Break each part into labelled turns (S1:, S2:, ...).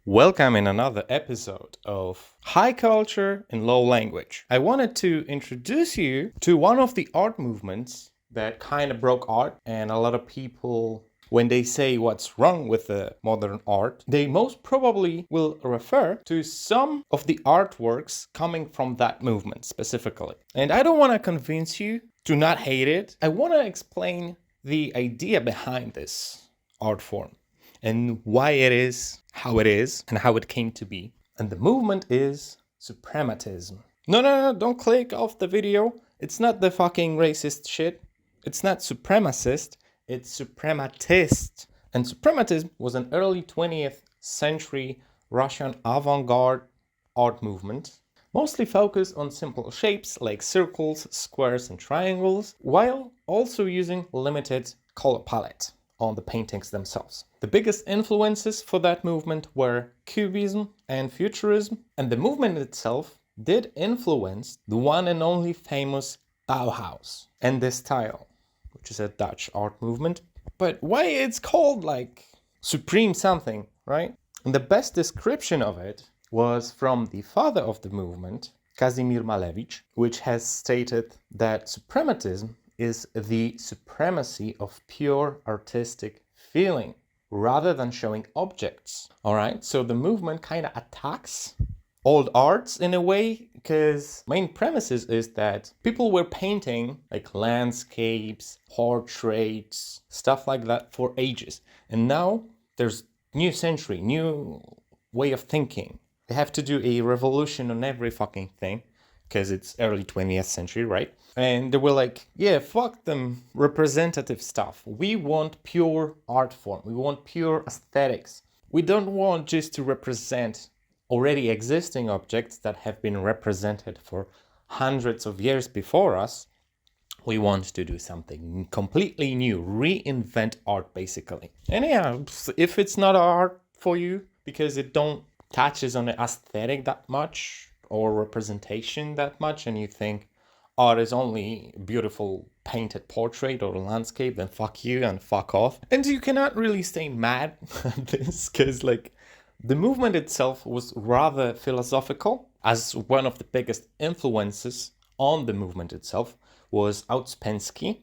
S1: Welcome in another episode of High Culture in Low Language. I wanted to introduce you to one of the art movements that kind of broke art, and a lot of people, when they say what's wrong with the modern art, they most probably will refer to some of the artworks coming from that movement specifically. And I don't want to convince you to not hate it. I want to explain the idea behind this art form and why it is, how it is, and how it came to be. And the movement is suprematism. No, don't click off the video. It's not the fucking racist shit. It's not supremacist, it's suprematist. And suprematism was an early 20th century Russian avant-garde art movement, mostly focused on simple shapes like circles, squares, and triangles, while also using limited color palette on the paintings themselves. The biggest influences for that movement were Cubism and Futurism, and the movement itself did influence the one and only famous Bauhaus and this style, which is a Dutch art movement. But why it's called like supreme something, right? And the best description of it was from the father of the movement, Kazimir Malevich, which has stated that suprematism is the supremacy of pure artistic feeling rather than showing objects. All right, so the movement kind of attacks old arts in a way, because main premises is that people were painting like landscapes, portraits, stuff like that for ages. And now there's new century, new way of thinking. They have to do a revolution on every fucking thing, because it's early 20th century, right? And they were like, yeah, fuck them representative stuff. We want pure art form. We want pure aesthetics. We don't want just to represent already existing objects that have been represented for hundreds of years before us. We want to do something completely new, reinvent art basically. And yeah, if it's not art for you because it don't touches on the aesthetic that much or representation that much, and you think art is only beautiful painted portrait or landscape, then fuck you and fuck off. And you cannot really stay mad at this, because like the movement itself was rather philosophical, as one of the biggest influences on the movement itself was Ouspensky,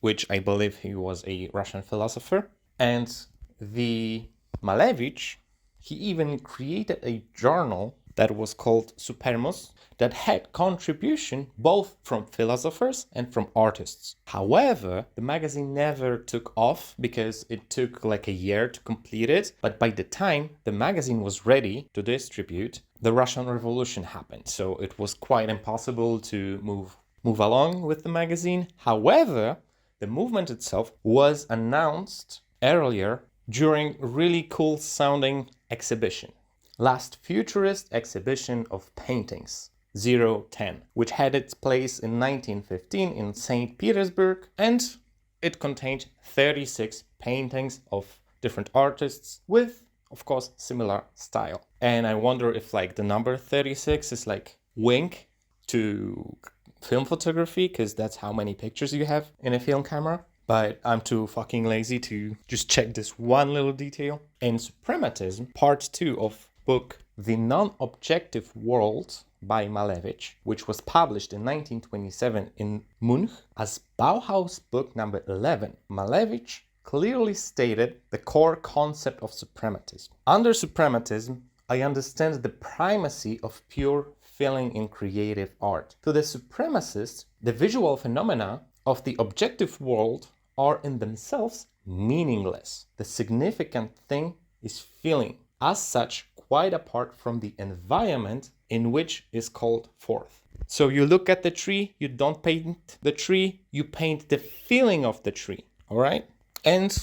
S1: which I believe he was a Russian philosopher. And the Malevich, he even created a journal that was called Supermos, that had contribution both from philosophers and from artists. However, the magazine never took off because it took like a year to complete it. But by the time the magazine was ready to distribute, the Russian Revolution happened. So it was quite impossible to move along with the magazine. However, the movement itself was announced earlier during a really cool sounding exhibition. Last Futurist Exhibition of Paintings, 010, which had its place in 1915 in St. Petersburg, and it contained 36 paintings of different artists with, of course, similar style. And I wonder if like the number 36 is like wink to film photography, because that's how many pictures you have in a film camera. But I'm too fucking lazy to just check this one little detail. In Suprematism, part 2 of book The Non-Objective World by Malevich, which was published in 1927 in Munich as Bauhaus book number 11, Malevich clearly stated the core concept of suprematism. Under suprematism, I understand the primacy of pure feeling in creative art. To the supremacists, the visual phenomena of the objective world are in themselves meaningless. The significant thing is feeling, as such, quite apart from the environment in which is called forth. So you look at the tree, you don't paint the tree, you paint the feeling of the tree, all right? And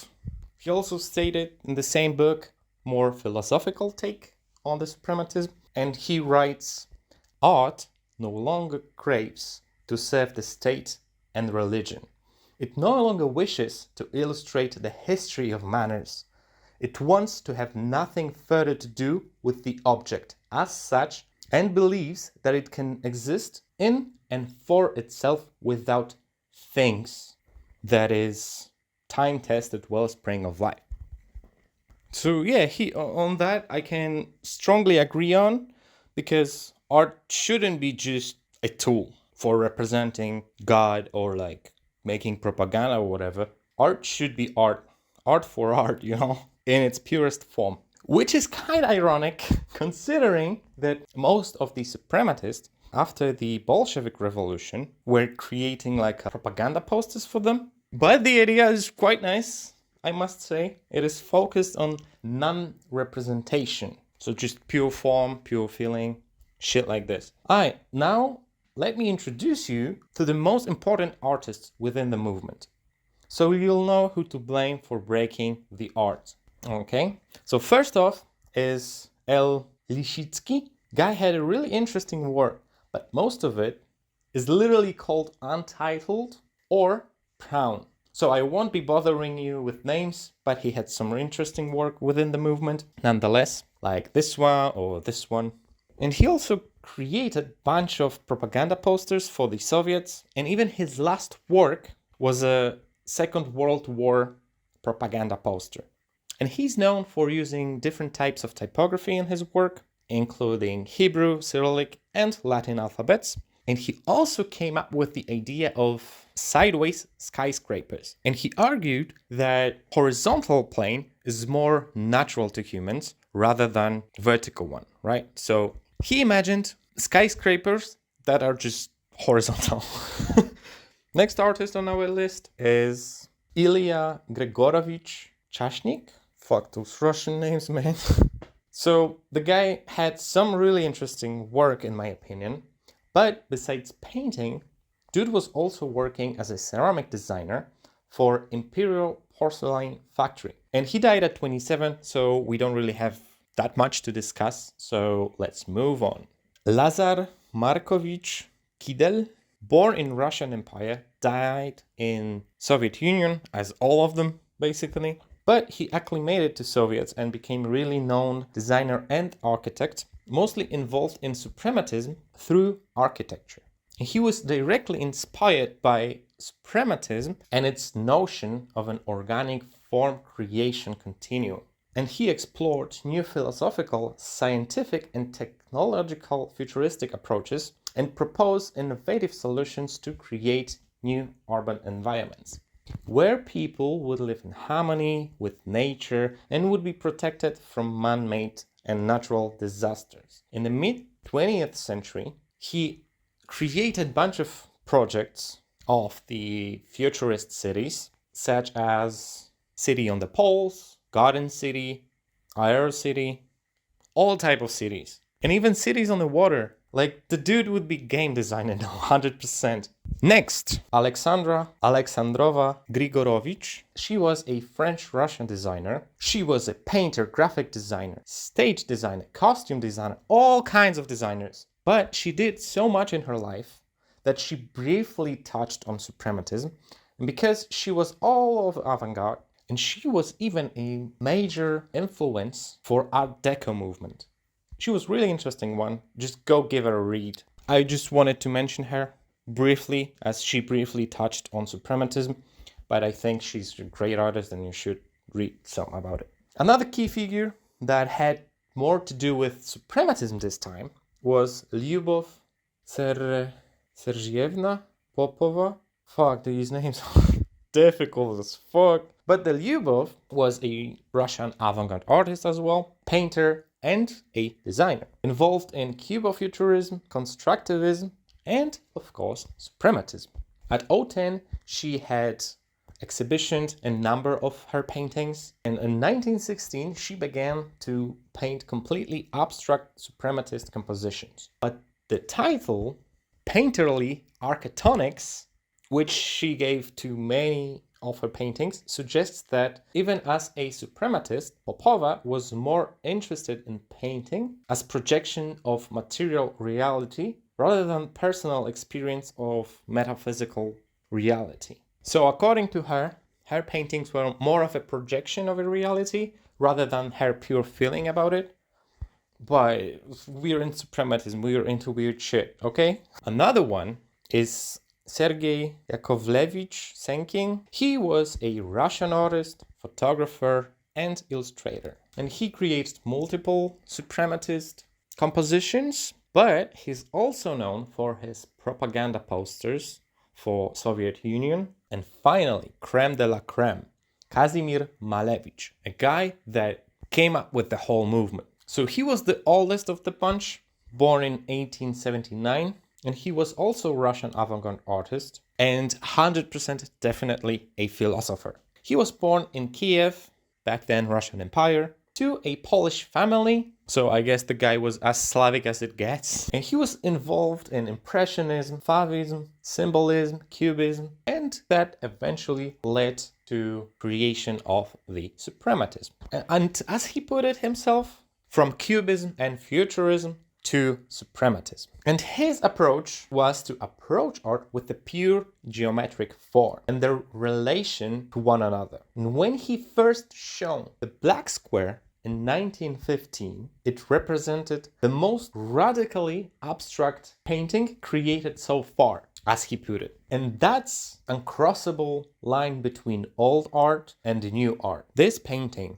S1: he also stated in the same book, more philosophical take on the suprematism, and he writes, art no longer craves to serve the state and religion. It no longer wishes to illustrate the history of manners. It wants to have nothing further to do with the object as such, and believes that it can exist in and for itself without things. That is time-tested wellspring of life. So yeah, he on that I can strongly agree on, because art shouldn't be just a tool for representing God or like making propaganda or whatever. Art should be art, art for art, in its purest form. Which is kind of ironic considering that most of the supremacists after the Bolshevik Revolution were creating like propaganda posters for them. But the idea is quite nice, I must say. It is focused on non-representation. So just pure form, pure feeling, shit like this. Alright, now let me introduce you to the most important artists within the movement, so you'll know who to blame for breaking the art. Okay, so first off is El Lichitsky. Guy had a really interesting work, but most of it is literally called Untitled or Brown. So I won't be bothering you with names, but he had some interesting work within the movement nonetheless, like this one or this one. And he also created a bunch of propaganda posters for the Soviets, and even his last work was a Second World War propaganda poster. And he's known for using different types of typography in his work, including Hebrew, Cyrillic, and Latin alphabets. And he also came up with the idea of sideways skyscrapers. And he argued that horizontal plane is more natural to humans rather than vertical one, right? So he imagined skyscrapers that are just horizontal. Next artist on our list is Ilya Grigorovich Chashnik. Fuck those Russian names, man. So the guy had some really interesting work, in my opinion. But besides painting, dude was also working as a ceramic designer for Imperial Porcelain Factory. And he died at 27, so we don't really have that much to discuss. So let's move on. Lazar Markovich Kidel, born in Russian Empire, died in Soviet Union, as all of them basically. But he acclimated to Soviets and became a really known designer and architect, mostly involved in suprematism through architecture. He was directly inspired by suprematism and its notion of an organic form creation continuum. And he explored new philosophical, scientific, and technological futuristic approaches and proposed innovative solutions to create new urban environments, where people would live in harmony with nature and would be protected from man-made and natural disasters. In the mid-20th century, he created a bunch of projects of the futurist cities, such as City on the Poles, Garden City, Air City, all type of cities, and even cities on the water. Like, the dude would be game designing 100%. Next, Alexandra Alexandrova Grigorovich. She was a French-Russian designer. She was a painter, graphic designer, stage designer, costume designer, all kinds of designers. But she did so much in her life that she briefly touched on suprematism. And because she was all of avant-garde, and she was even a major influence for Art Deco movement. She was really interesting one. Just go give her a read. I just wanted to mention her briefly, as she briefly touched on suprematism, but I think she's a great artist and you should read some about it. Another key figure that had more to do with suprematism this time was Lyubov Sergeyevna Popova. Fuck, these names are difficult as fuck. But the Lyubov was a Russian avant-garde artist as well, painter, and a designer, involved in Cubofuturism, constructivism, and, of course, suprematism. At 010, she had exhibitions in a number of her paintings, and in 1916, she began to paint completely abstract suprematist compositions. But the title, Painterly Architectonics, which she gave to many of her paintings, suggests that even as a suprematist, Popova was more interested in painting as projection of material reality rather than personal experience of metaphysical reality. So according to her, her paintings were more of a projection of a reality rather than her pure feeling about it. But we're in suprematism, we're into weird shit, okay? Another one is Sergei Yakovlevich Senkin. He was a Russian artist, photographer, and illustrator. And he creates multiple suprematist compositions, but he's also known for his propaganda posters for Soviet Union. And finally, creme de la creme, Kazimir Malevich, a guy that came up with the whole movement. So he was the oldest of the bunch, born in 1879, and he was also Russian avant-garde artist and 100% definitely a philosopher. He was born in Kiev, back then Russian Empire, to a Polish family. So I guess the guy was as Slavic as it gets. And he was involved in Impressionism, Fauvism, Symbolism, Cubism, and that eventually led to creation of the suprematism. And as he put it himself, from Cubism and Futurism to suprematism. And his approach was to approach art with the pure geometric form and their relation to one another. And when he first shown the black square in 1915, it represented the most radically abstract painting created so far, as he put it. And that's an uncrossable line between old art and new art. This painting,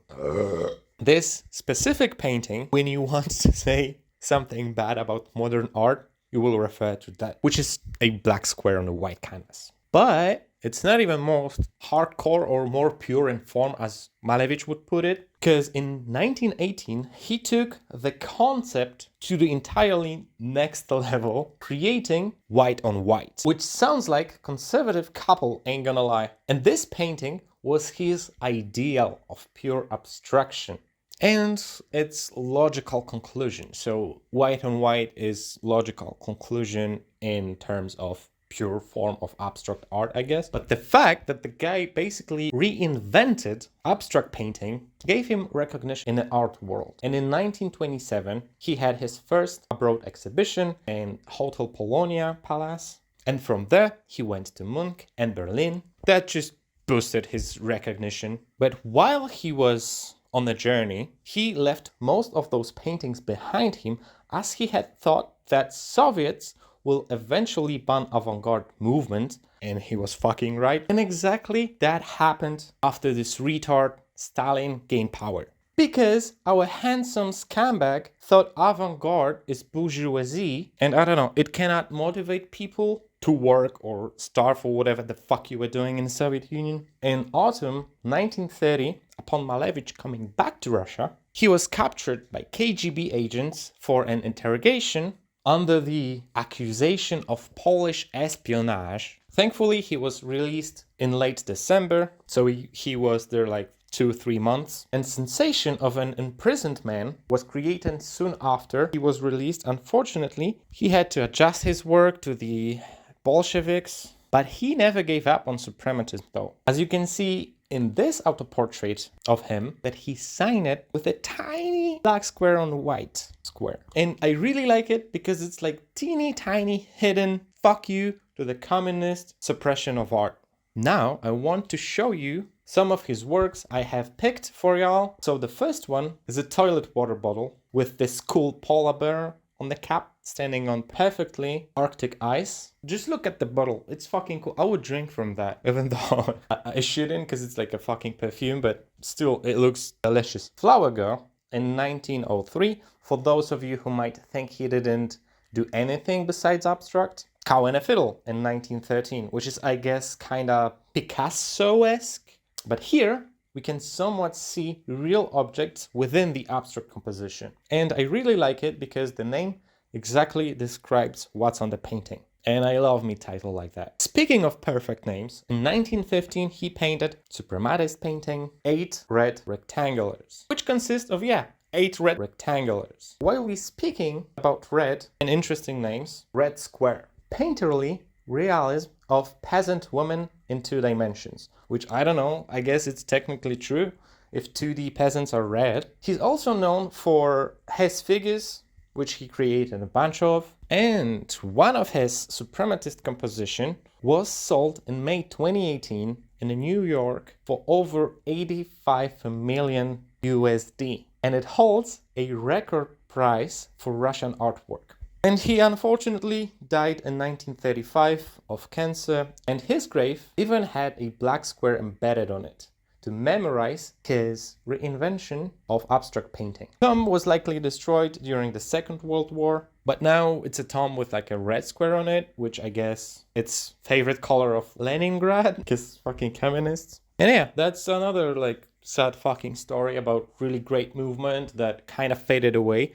S1: this specific painting, when you want to say something bad about modern art, you will refer to that, which is a black square on a white canvas. But it's not even more hardcore or more pure in form as Malevich would put it, because in 1918 he took the concept to the entirely next level, creating white on white, which sounds like a conservative couple, ain't gonna lie. And this painting was his ideal of pure abstraction and its logical conclusion. So white on white is logical conclusion in terms of pure form of abstract art, I guess. But the fact that the guy basically reinvented abstract painting gave him recognition in the art world. And in 1927, he had his first abroad exhibition in Hotel Polonia Palace. And from there, he went to Munich and Berlin. That just boosted his recognition. But while he was on the journey, he left most of those paintings behind him, as he had thought that Soviets will eventually ban avant-garde movement, and he was fucking right. And exactly that happened after this retard Stalin gained power. Because our handsome scumbag thought avant-garde is bourgeoisie, and I don't know, it cannot motivate people to work or starve or whatever the fuck you were doing in the Soviet Union. In autumn 1930, upon Malevich coming back to Russia, he was captured by KGB agents for an interrogation under the accusation of Polish espionage. Thankfully, he was released in late December, so he was there like 2-3 months. And sensation of an imprisoned man was created soon after he was released. Unfortunately, he had to adjust his work to the Bolsheviks, but he never gave up on suprematism though. As you can see in this autoportrait of him, that he signed it with a tiny black square on white square. And I really like it because it's like teeny tiny hidden fuck you to the communist suppression of art. Now I want to show you some of his works I have picked for y'all. So the first one is a toilet water bottle with this cool polar bear on the cap, standing on perfectly Arctic ice. Just look at the bottle, it's fucking cool. I would drink from that, even though I shouldn't because it's like a fucking perfume, but still it looks delicious. Flower Girl in 1903, for those of you who might think he didn't do anything besides abstract. Cow and a Fiddle in 1913, which is, I guess, kinda Picasso-esque. But here we can somewhat see real objects within the abstract composition. And I really like it because the name exactly describes what's on the painting. And I love me title like that. Speaking of perfect names, in 1915 he painted suprematist painting 8 red rectangulars, which consist of, 8 red rectangulars. While we speaking about red and interesting names, Red Square. Painterly realism of peasant woman in 2 dimensions, which I don't know, I guess it's technically true if 2D peasants are red. He's also known for his figures, which he created a bunch of, and one of his suprematist composition was sold in May 2018 in New York for over 85 million USD, and it holds a record price for Russian artwork. And he unfortunately died in 1935 of cancer, and his grave even had a black square embedded on it to memorize his reinvention of abstract painting. Tom was likely destroyed during the Second World War, but now it's a Tom with like a red square on it, which I guess it's favorite color of Leningrad, because fucking communists. And yeah, that's another like sad fucking story about really great movement that kind of faded away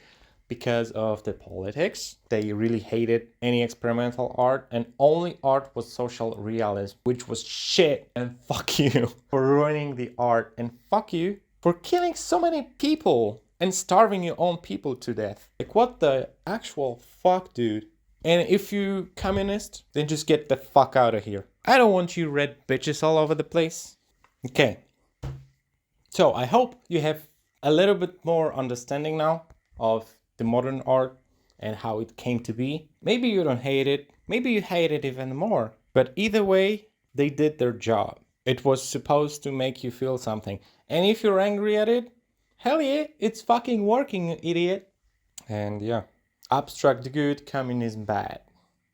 S1: because of the politics. They really hated any experimental art, and only art was social realism, which was shit. And fuck you for ruining the art, and fuck you for killing so many people and starving your own people to death. Like, what the actual fuck, dude? And if you communist, then just get the fuck out of here. I don't want you red bitches all over the place. Okay. So I hope you have a little bit more understanding now of the modern art and how it came to be. Maybe you don't hate it, maybe you hate it even more, but either way, they did their job. It was supposed to make you feel something. And if you're angry at it, hell yeah, it's fucking working, idiot. And yeah, abstract good, communism bad.